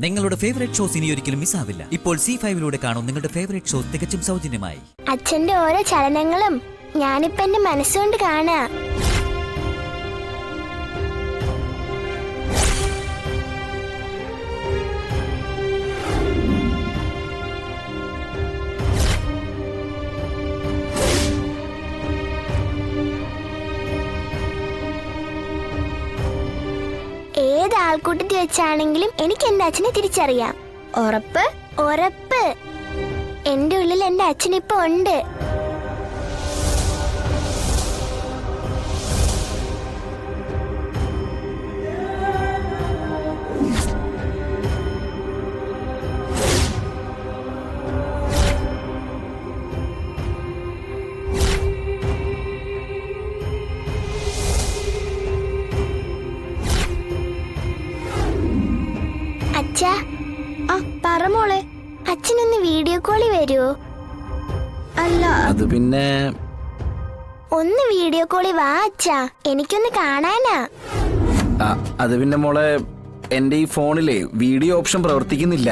നിങ്ങളുടെ favourite shows ഇനി ഒരിക്കലും മിസ്സാവില്ല. ഇപ്പോൾ C5 കാണും നിങ്ങളുടെ ഫേവറേറ്റ് ഷോസ് തികച്ചും സൗജന്യമായി. അച്ഛന്റെ ഓരോ ചലനങ്ങളും ഞാനിപ്പോ എന്റെ മനസ്സുകൊണ്ട് കാണാ. ഏത് ആൾക്കൂട്ടത്തിൽ വെച്ചാണെങ്കിലും എനിക്ക് എന്റെ അച്ഛനെ തിരിച്ചറിയാം. ഉറപ്പ് ഉറപ്പ്, എന്റെ ഉള്ളിൽ എന്റെ അച്ഛനിപ്പോ ഉണ്ട്. അച്ഛാ, പറ മോളെ, അച്ഛനൊന്ന് വീഡിയോ കോളി വരുമോ? അല്ല, അത് പിന്നെ ഒന്ന് വീഡിയോ കോളി വാ അച്ഛാ, എനിക്കൊന്ന് കാണാനാ. അത് പിന്നെ മോളെ, എന്റെ ഈ ഫോണിലെ വീഡിയോ ഓപ്ഷൻ പ്രവർത്തിക്കുന്നില്ല.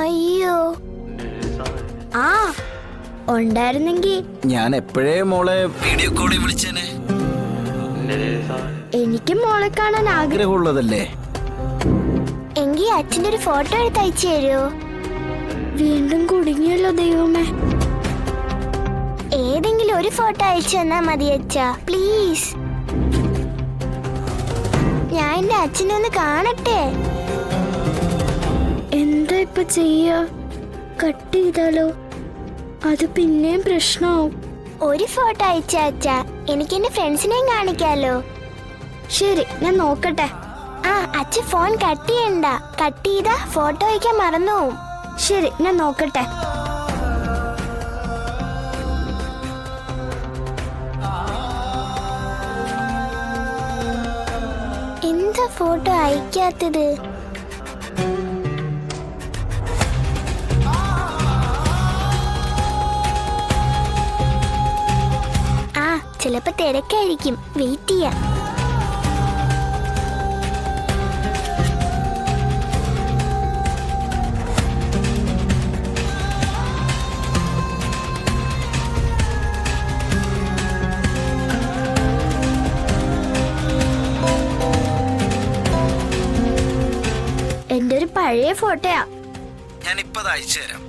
അയ്യോ, ഉണ്ടായിരുന്നെങ്കി ഞാൻ എപ്പോഴേ മോളെ വീഡിയോ കോളിൽ വിളിച്ചേനെ. എനിക്ക് മോളെ കാണാൻ ആഗ്രഹമുള്ളതല്ലേ. എങ്കി അച്ഛൻ്റെ ഒരു ഫോട്ടോ എടുത്ത് അയച്ചു തരുമോ? വീണ്ടും കുടുങ്ങിയല്ലോ ദൈവമേ. ഏതെങ്കിലും ഒരു ഫോട്ടോ അയച്ചു തന്നാ മതി അച്ഛാ, പ്ലീസ്. ഞാൻ എന്റെ അച്ഛനെ ഒന്ന് കാണട്ടെ. എന്താ ഇപ്പൊ ചെയ്യാ? കട്ട് ചെയ്താലോ? അത് പിന്നെയും പ്രശ്നമാവും. ഒരു ഫോട്ടോ അയച്ചാ അച്ഛാ, എനിക്ക് എന്റെ ഫ്രണ്ട്സിനെയും കാണിക്കാലോ. ശരി, ഞാൻ നോക്കട്ടെ. അച്ഛൻ ഫോൺ കട്ട് ചെയ്യണ്ട, കട്ട് ചെയ്താ ഫോട്ടോ അയക്കാൻ മറന്നുപോകും. ശരി, ഞാൻ നോക്കട്ടെ. എന്താ ഫോട്ടോ അയക്കാത്തത്? ചിലപ്പോ തിരക്കായിരിക്കും, വെയിറ്റ് ചെയ്യാം. എന്റെ ഒരു പഴയ ഫോട്ടോയാ. ഞാൻ ഇപ്പൊ അയച്ചു തരാം.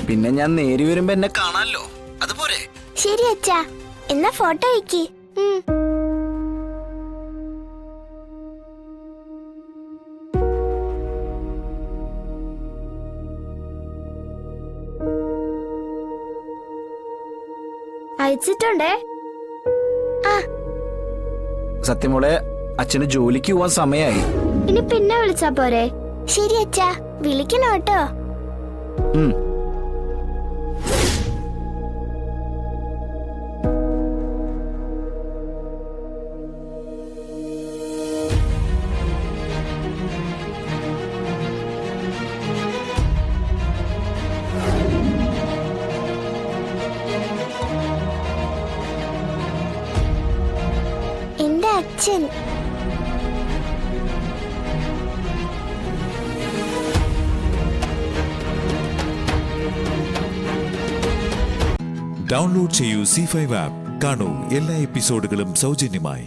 പിന്നെ ഞാൻ നേരി വരുമ്പോ എന്നെ കാണാലോ, അതുപോലെ. ശരി അച്ഛാ, എന്നാ ഫോട്ടോ അയക്ക്. അയച്ചിട്ടുണ്ടേ. സത്യമോളെ, അച്ഛന് ജോലിക്ക് പോവാൻ സമയായി. ഇനി പിന്നെ വിളിച്ചാ പോരെ? ശരി അച്ഛാ, വിളിക്കണോ കേട്ടോ. എന്റെ അച്ഛൻ. ഡൗൺലോഡ് ചെയ്യൂ C5 ആപ്പ്. കാണൂ എല്ലാ എപ്പിസോഡുകളും സൗജന്യമായി.